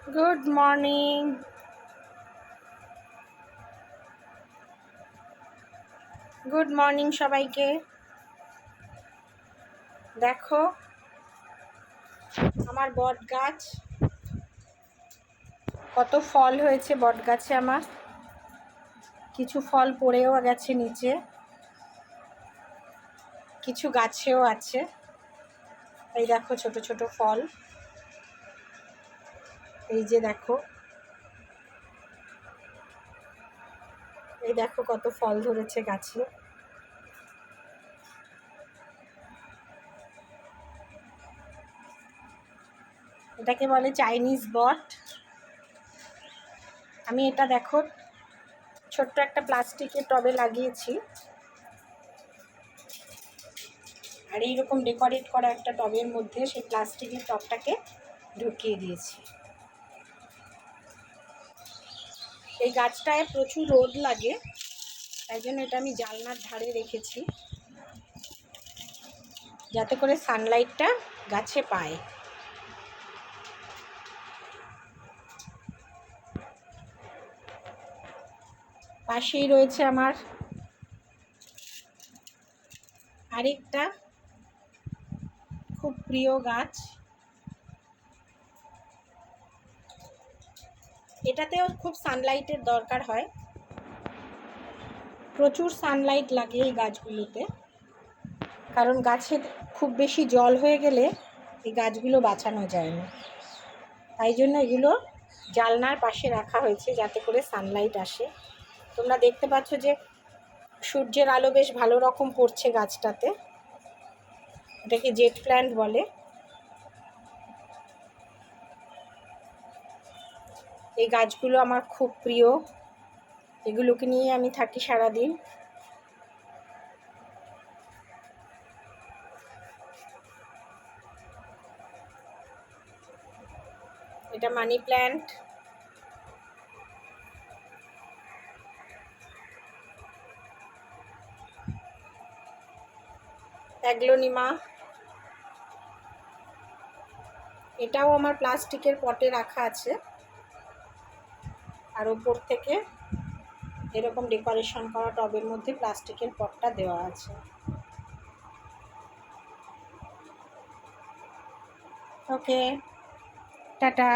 Good morning. Good morning সবাইকে। দেখো আমার বট গাছ, কত ফল হয়েছে বট গাছে আমার। কিছু ফল পড়েও গেছে নিচে, কিছু গাছেও আছে। এই দেখো ছোট ছোট ফল, এই যে দেখো, এই দেখো কত ফল ধরেছে গাছে। এটাকে বলে চাইনিজ বট। আমি এটা দেখো ছোট্ট একটা প্লাস্টিকের টবে লাগিয়েছি, আর এইরকম ডেকোরেট করা একটা টবের মধ্যে সেই প্লাস্টিকের টবটাকে ঢুকিয়ে দিয়েছি। এই গাছটায় প্রচুর রোদ লাগে, তাই জন্য এটা আমি জানলার ধারে রেখেছি, যাতে করে সানলাইটটা গাছে পায়। পাশেই রয়েছে আমার আরেকটা খুব প্রিয় গাছ। এটাতেও খুব সানলাইটের দরকার হয়, প্রচুর সানলাইট লাগে এই গাছগুলোতে, কারণ গাছে খুব বেশি জল হয়ে গেলে এই গাছগুলো বাঁচানো যায় না। তাই জন্য এগুলো জানলার পাশে রাখা হয়েছে, যাতে করে সানলাইট আসে। তোমরা দেখতে পাচ্ছ যে সূর্যের আলো বেশ ভালো রকম পড়ছে গাছটাতে। এটাকে জেট প্ল্যান্ট বলে। এই গাছগুলো আমার খুব প্রিয়, এগুলোকে নিয়ে আমি থাকি সারাদিন। এটা মানি প্ল্যান্ট। অ্যাগ্লোনিমা, এটাও আমার প্লাস্টিকের পটে রাখা আছে, আর ওপর থেকে এরকম ডেকোরেশন করা টবের মধ্যে প্লাস্টিকের পটটা দেওয়া আছে। ওকে, টাটা।